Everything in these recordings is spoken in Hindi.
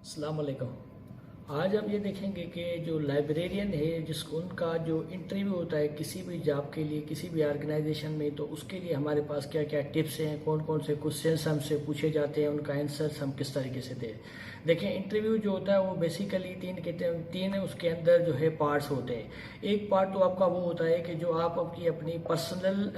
अस्सलाम वालेकुम। आज हम ये देखेंगे कि जो लाइब्रेरियन है जिसको उनका जो इंटरव्यू होता है किसी भी जॉब के लिए किसी भी ऑर्गेनाइजेशन में, तो उसके लिए हमारे पास क्या क्या टिप्स हैं, कौन कौन से क्वेश्चंस हमसे पूछे जाते हैं, उनका आंसर्स हम किस तरीके से दें। देखिए, इंटरव्यू जो होता है वो बेसिकली तीन उसके अंदर जो है पार्ट्स होते हैं। एक पार्ट तो आपका वो होता है कि जो आप अपनी पर्सनल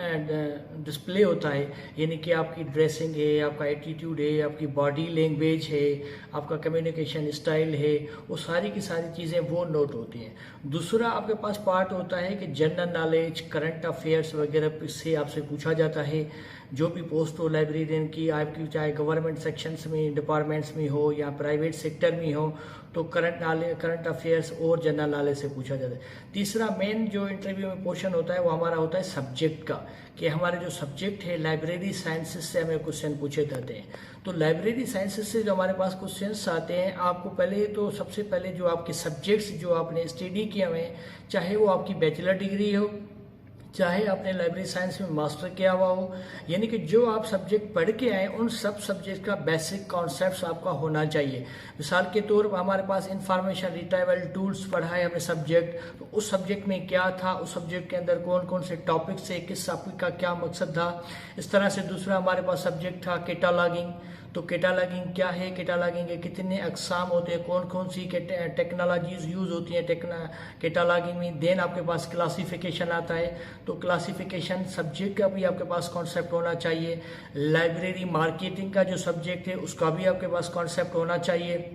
डिस्प्ले होता है, यानी कि आपकी ड्रेसिंग है, आपका एटीट्यूड है, आपकी बॉडी लैंग्वेज है, आपका कम्युनिकेशन स्टाइल है, वो सारी की सारी चीज़ें वो नोट होती हैं। दूसरा आपके पास पार्ट होता है कि जनरल नॉलेज, करंट अफेयर्स वगैरह से आपसे पूछा जाता है। जो भी पोस्ट हो लाइब्रेरियन की, आपकी चाहे गवर्नमेंट सेक्शंस में, डिपार्टमेंट्स में हो या प्राइवेट सेक्टर में हो, तो करंट अफेयर्स और जनरल नॉलेज से पूछा जाता है। तीसरा मेन जो इंटरव्यू में क्वेश्चन होता है वो हमारा होता है सब्जेक्ट का, कि हमारे जो सब्जेक्ट है लाइब्रेरी साइंसेस से हमें क्वेश्चन पूछे जाते हैं। तो लाइब्रेरी साइंसेस से जो हमारे पास क्वेश्चंस आते हैं, आपको पहले तो सबसे पहले जो आपके सब्जेक्ट्स जो आपने स्टडी किए हुए हैं, चाहे वो आपकी बैचलर डिग्री हो, चाहे आपने लाइब्रेरी साइंस में मास्टर किया हुआ हो, यानी कि जो आप सब्जेक्ट पढ़ के आए उन सब सब्जेक्ट का बेसिक कॉन्सेप्ट्स आपका होना चाहिए। मिसाल के तौर पर हमारे पास इंफॉर्मेशन रिट्रीवल टूल्स पढ़ा है हमने सब्जेक्ट, तो उस सब्जेक्ट में क्या था, उस सब्जेक्ट के अंदर कौन कौन से टॉपिक्स है, किस टॉपिक का क्या मकसद था। इस तरह से दूसरा हमारे पास सब्जेक्ट था कैटालॉगिंग। तो कैटालॉगिंग क्या है, कैटालॉगिंग के कितने अकसाम होते हैं, कौन कौन सी टेक्नोलॉजीज यूज़ होती हैं कैटालॉगिंग में। देन आपके पास क्लासिफिकेशन आता है, तो क्लासिफिकेशन सब्जेक्ट का भी आपके पास कॉन्सेप्ट होना चाहिए। लाइब्रेरी मार्केटिंग का जो सब्जेक्ट है उसका भी आपके पास कॉन्सेप्ट होना चाहिए।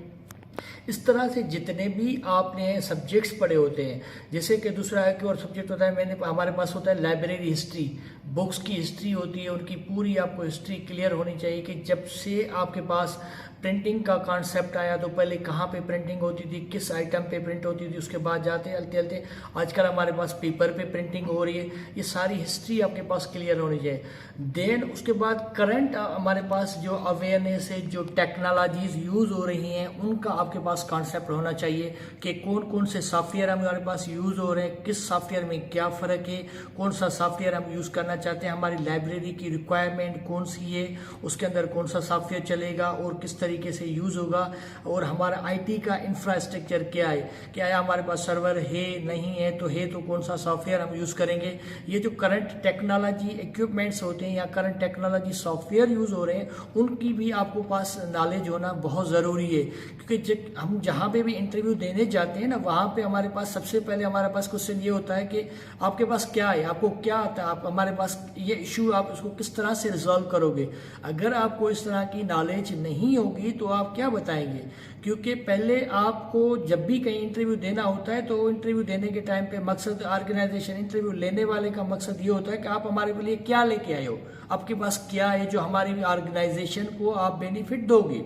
इस तरह से जितने भी आपने सब्जेक्ट्स पढ़े होते हैं, जैसे कि दूसरा एक और सब्जेक्ट होता है हमारे पास होता है लाइब्रेरी हिस्ट्री, बुक्स की हिस्ट्री होती है, उनकी पूरी आपको हिस्ट्री क्लियर होनी चाहिए कि जब से आपके पास प्रिंटिंग का कॉन्सेप्ट आया तो पहले कहाँ पे प्रिंटिंग होती थी, किस आइटम पे प्रिंट होती थी, उसके बाद जाते चलते चलते आजकल हमारे पास पेपर पे प्रिंटिंग हो रही है। ये सारी हिस्ट्री आपके पास क्लियर होनी चाहिए। देन उसके बाद करंट हमारे पास जो अवेयरनेस है, जो टेक्नोलॉजीज यूज़ हो रही हैं, उनका आपके पास कॉन्सेप्ट होना चाहिए कि कौन कौन से सॉफ्टवेयर हमारे पास यूज़ हो रहे हैं, किस सॉफ्टवेयर में क्या फ़र्क है, कौन सा सॉफ्टवेयर हम यूज़ करना चाहते हैं, हमारी लाइब्रेरी की रिक्वायरमेंट कौन सी है, उसके अंदर कौन सा सॉफ्टवेयर चलेगा और किस तरीके से यूज़ होगा, और हमारा आईटी का इंफ्रास्ट्रक्चर क्या है, क्या है हमारे पास सर्वर है, नहीं है, तो है तो कौन सा सॉफ्टवेयर हम यूज़ करेंगे। ये जो करंट टेक्नोलॉजी इक्विपमेंट्स होते हैं या करंट टेक्नोलॉजी सॉफ्टवेयर यूज़ हो रहे हैं, उनकी भी आपको पास नॉलेज होना बहुत ज़रूरी है। क्योंकि हम जहाँ पे भी इंटरव्यू देने जाते हैं ना, वहाँ पे हमारे पास सबसे पहले हमारे पास क्वेश्चन ये होता है कि आपके पास क्या है, आपको क्या आता है, आप हमारे पास ये इशू आप उसको किस तरह से रिजॉल्व करोगे। अगर आपको इस तरह की नॉलेज नहीं होगी तो आप क्या बताएंगे। क्योंकि पहले आपको जब भी कहीं इंटरव्यू देना होता है तो इंटरव्यू देने के टाइम पे मकसद ऑर्गेनाइजेशन, इंटरव्यू लेने वाले का मकसद ये होता है कि आप हमारे लिए क्या लेके आए हो, आपके पास क्या है जो हमारी ऑर्गेनाइजेशन को आप बेनिफिट दोगे।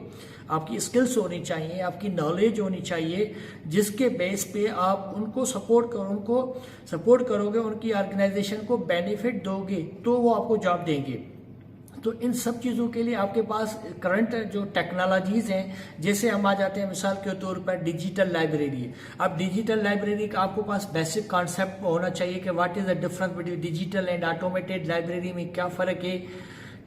आपकी स्किल्स होनी चाहिए, आपकी नॉलेज होनी चाहिए, जिसके बेस पे आप उनको सपोर्ट करोगे, उनकी ऑर्गेनाइजेशन को बेनिफिट दोगे, तो वो आपको जॉब देंगे। तो इन सब चीज़ों के लिए आपके पास करंट जो टेक्नोलॉजीज़ हैं, जैसे हम आ जाते हैं मिसाल के तौर पर डिजिटल लाइब्रेरी। अब डिजिटल लाइब्रेरी का आपको पास बेसिक कॉन्सेप्ट होना चाहिए कि what is the difference between digital and automated library में क्या फ़र्क है।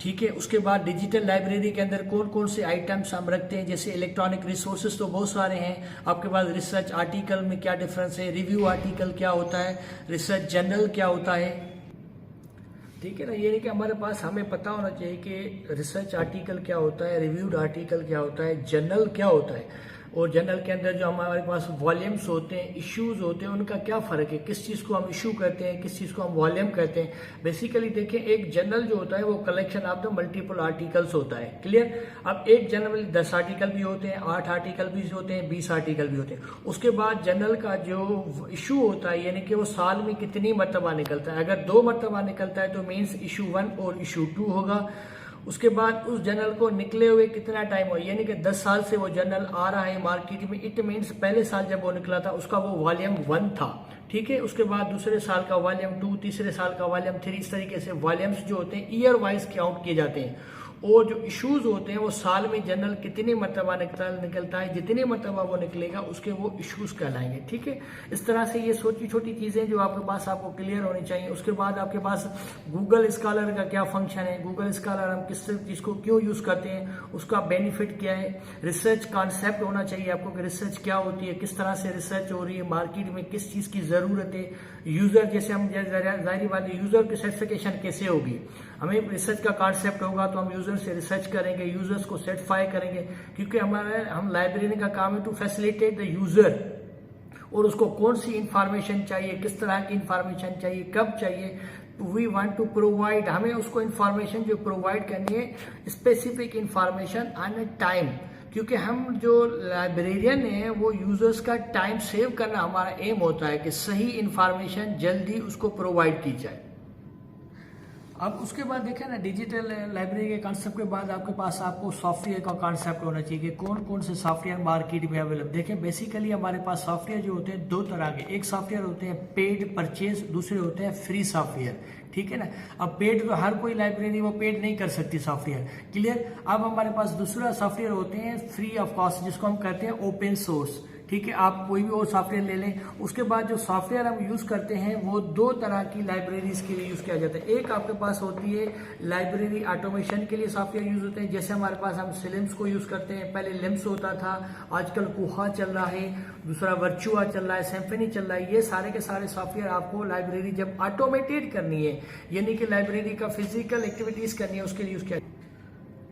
ठीक है, उसके बाद डिजिटल लाइब्रेरी के अंदर कौन कौन से आइटम्स हम रखते हैं, जैसे इलेक्ट्रॉनिक रिसोर्सेज तो बहुत सारे हैं आपके पास। रिसर्च आर्टिकल में क्या डिफरेंस है, रिव्यू आर्टिकल क्या होता है, रिसर्च जर्नल क्या होता है। ठीक है ना, ये नहीं कि हमारे पास हमें पता होना चाहिए कि रिसर्च आर्टिकल क्या होता है, रिव्यूड आर्टिकल क्या होता है, जर्नल क्या होता है, और जर्नल के अंदर जो हमारे पास वॉल्यूम्स होते हैं, इश्यूज होते हैं, उनका क्या फ़र्क है, किस चीज़ को हम इशू कहते हैं, किस चीज़ को हम वॉल्यूम कहते हैं। बेसिकली देखें, एक जर्नल जो होता है वो collection of the multiple articles होता है। क्लियर। अब एक जर्नल में 10 आर्टिकल भी होते हैं, 8 आर्टिकल भी होते हैं, 20 आर्टिकल भी होते हैं। उसके बाद जर्नल का जो इशू होता है, यानी कि वो साल में कितनी मरतबा निकलता है। अगर 2 मरतबा निकलता है तो मीन्स इशू 1 और इशू 2 होगा। उसके बाद उस जर्नल को निकले हुए कितना टाइम हो, यानी कि 10 साल से वो जर्नल आ रहा है मार्केट में, इट मीन्स पहले साल जब वो निकला था उसका वो वॉल्यूम 1 था। ठीक है, उसके बाद दूसरे साल का वॉल्यूम 2, तीसरे साल का वॉल्यूम 3, इस तरीके से वॉल्यूम्स जो होते हैं ईयर वाइज काउंट किए जाते हैं। और जो इश्यूज होते हैं वो साल में जनरल कितनी मरतबा निकलता है, जितनी मरतबा वो निकलेगा उसके वो इश्यूज कहलाएंगे। ठीक है, इस तरह से ये छोटी छोटी चीज़ें जो आपके पास आपको क्लियर होनी चाहिए। उसके बाद आपके पास गूगल स्कॉलर का क्या फंक्शन है, गूगल स्कॉलर हम किस चीज़ को क्यों यूज़ करते हैं, उसका बेनिफिट क्या है, रिसर्च कॉन्सेप्ट होना चाहिए आपको कि रिसर्च क्या होती है, किस तरह से रिसर्च हो रही है, मार्केट में किस चीज़ की ज़रूरत है, यूज़र जैसे हम जाहिर बात है यूज़र की सर्टिफिकेशन कैसे होगी, हमें रिसर्च का कॉन्सेप्ट होगा तो हम यूजर से रिसर्च करेंगे, यूजर्स को सर्टिफाई करेंगे, क्योंकि हम लाइब्रेरी का काम है टू फैसिलिटेट द यूजर, और उसको कौन सी इंफॉर्मेशन चाहिए, किस तरह की इंफॉर्मेशन चाहिए, कब चाहिए, वी वांट टू प्रोवाइड, हमें उसको इंफॉर्मेशन जो प्रोवाइड करनी है specific information on a time, क्योंकि हम जो लाइब्रेरियन हैं वो यूजर्स का टाइम सेव करना हमारा एम होता है कि सही इंफॉर्मेशन जल्दी उसको प्रोवाइड की जाए। अब उसके बाद देखें ना, डिजिटल लाइब्रेरी के कॉन्सेप्ट के बाद आपके पास आपको सॉफ्टवेयर का कॉन्सेप्ट होना चाहिए कि कौन कौन से सॉफ्टवेयर मार्केट में अवेलेबल। देखें बेसिकली हमारे पास सॉफ्टवेयर जो होते हैं दो तरह के, एक सॉफ्टवेयर होते हैं पेड परचेज, दूसरे होते हैं फ्री सॉफ्टवेयर। ठीक है ना, अब पेड तो हर कोई लाइब्रेरी वो पेड नहीं कर सकती सॉफ्टवेयर, क्लियर। अब हमारे पास दूसरा सॉफ्टवेयर होते हैं फ्री ऑफ कॉस्ट, जिसको हम कहते हैं ओपन सोर्स। ठीक है, आप कोई भी और सॉफ्टवेयर ले लें। उसके बाद जो सॉफ्टवेयर हम यूज़ करते हैं वो दो तरह की लाइब्रेरीज के लिए यूज़ किया जाता है। एक आपके पास होती है लाइब्रेरी ऑटोमेशन के लिए सॉफ्टवेयर यूज़ होते हैं, जैसे हमारे पास हम लिम्स को यूज़ करते हैं, पहले लिम्स होता था, आजकल कुहा चल रहा है, दूसरा वर्चुआ चल रहा है, सिम्फनी चल रहा है। ये सारे के सारे सॉफ्टवेयर आपको लाइब्रेरी जब ऑटोमेटेड करनी है, यानी कि लाइब्रेरी का फिजिकल एक्टिविटीज़ करनी है, उसके लिए यूज़ किया।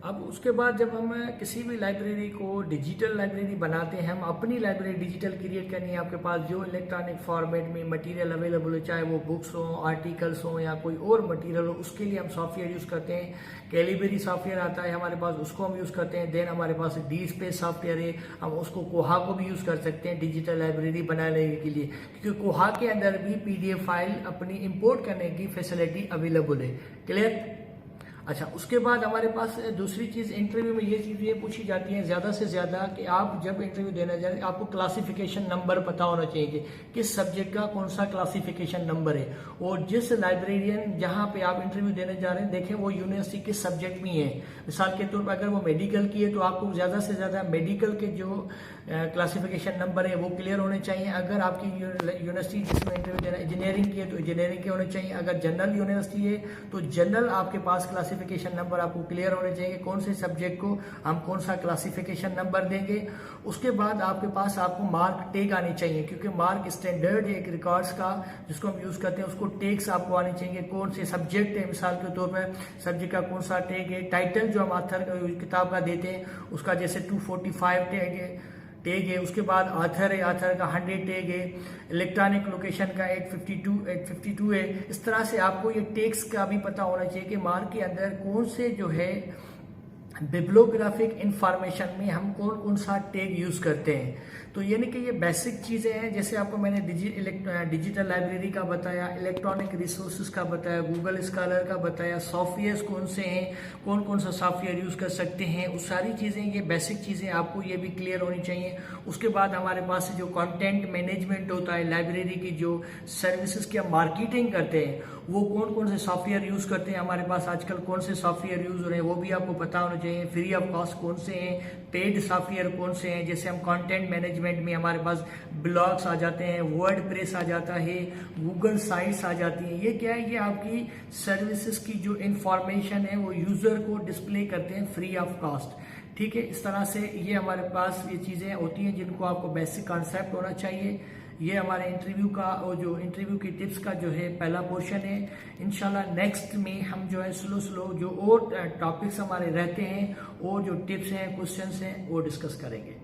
अब उसके बाद जब हम किसी भी लाइब्रेरी को डिजिटल लाइब्रेरी बनाते हैं, हम अपनी लाइब्रेरी डिजिटल क्रिएट करनी है, आपके पास जो इलेक्ट्रॉनिक फॉर्मेट में मटेरियल अवेलेबल हो, चाहे वो बुक्स हो, आर्टिकल्स हो या कोई और मटेरियल हो, उसके लिए हम सॉफ्टवेयर यूज़ करते हैं। कैलिबरी सॉफ्टवेयर आता है हमारे पास, उसको हम यूज़ करते हैं। देन हमारे पास डी स्पेस सॉफ्टवेयर है, हम उसको कोहा को भी यूज़ कर सकते हैं डिजिटल लाइब्रेरी बनाने के लिए, क्योंकि कोहा के अंदर भी PDF फाइल अपनी इम्पोर्ट करने की फैसिलिटी अवेलेबल है। क्लियर। अच्छा, उसके बाद हमारे पास दूसरी चीज़, इंटरव्यू में ये चीज़ ये पूछी जाती है ज़्यादा से ज़्यादा कि आप जब इंटरव्यू देने जा रहे हैं आपको क्लासिफिकेशन नंबर पता होना चाहिए कि किस सब्जेक्ट का कौन सा क्लासिफिकेशन नंबर है, और जिस लाइब्रेरियन जहाँ पे आप इंटरव्यू देने जा रहे हैं देखें वो यूनिवर्सिटी किस सब्जेक्ट में है। मिसाल के तौर पर अगर वो मेडिकल की है तो आपको ज़्यादा से ज़्यादा मेडिकल के जो क्लासिफिकेशन नंबर है वो क्लियर होने चाहिए। अगर आपकी यूनिवर्सिटी जिसमें इंटरव्यू देना इंजीनियरिंग की है तो इंजीनियरिंग के होने चाहिए। अगर जनरल यूनिवर्सिटी है तो जनरल आपके पास क्लासिफिकेशन नंबर आपको क्लियर होने चाहिए, कौन से सब्जेक्ट को हम कौन सा क्लासिफिकेशन नंबर देंगे। उसके बाद आपके पास आपको मार्क टैग आनी चाहिए, क्योंकि मार्क स्टैंडर्ड है एक रिकॉर्ड्स का जिसको हम यूज़ करते हैं, उसको टैग्स आपको आने चाहिए, कौन से सब्जेक्ट है, मिसाल के तौर पर सब्जेक्ट का कौन सा टैग है। टाइटल जो हम ऑथर किताब का देते हैं उसका जैसे 245 टैग है। उसके बाद ऑथर है, ऑथर का 100 टैग है। इलेक्ट्रॉनिक लोकेशन का 852 है। इस तरह से आपको ये टैग्स का भी पता होना चाहिए कि मार्क के अंदर कौन से जो है बिब्लियोग्राफिक इंफॉर्मेशन में हम कौन कौन सा टैग यूज करते हैं। तो यानी कि ये बेसिक चीजें हैं, जैसे आपको मैंने डिजिटल लाइब्रेरी का बताया, इलेक्ट्रॉनिक रिसोर्सेज का बताया, गूगल स्कॉलर का बताया, सॉफ्टवेयर कौन से हैं, कौन कौन सा सॉफ्टवेयर यूज कर सकते हैं, उस सारी चीजें, ये बेसिक चीजें आपको ये भी क्लियर होनी चाहिए। उसके बाद हमारे पास जो कंटेंट मैनेजमेंट होता है, लाइब्रेरी की जो सर्विसेज की हम मार्केटिंग करते हैं, वो कौन कौन से सॉफ्टवेयर यूज करते हैं, हमारे पास आजकल कौन से सॉफ्टवेयर यूज हो रहे हैं वो भी आपको पता होना चाहिए। फ्री ऑफ कॉस्ट कौन से हैं, पेड सॉफ्टवेयर कौन से हैं। जैसे हम कंटेंट मैनेजमेंट में हमारे पास ब्लॉग्स आ जाते हैं, वर्डप्रेस आ जाता है, गूगल साइट्स आ जाती हैं। ये क्या है, ये आपकी सर्विसेज की जो इंफॉर्मेशन है वो यूजर को डिस्प्ले करते हैं फ्री ऑफ कॉस्ट। ठीक है, इस तरह से ये हमारे पास ये चीजें होती हैं जिनको आपको बेसिक कॉन्सेप्ट होना चाहिए। ये हमारे इंटरव्यू का और जो इंटरव्यू की टिप्स का जो है पहला पोर्शन है। इंशाल्लाह नेक्स्ट में हम जो है स्लो जो और टॉपिक्स हमारे रहते हैं और जो टिप्स हैं, क्वेश्चंस हैं वो डिस्कस करेंगे।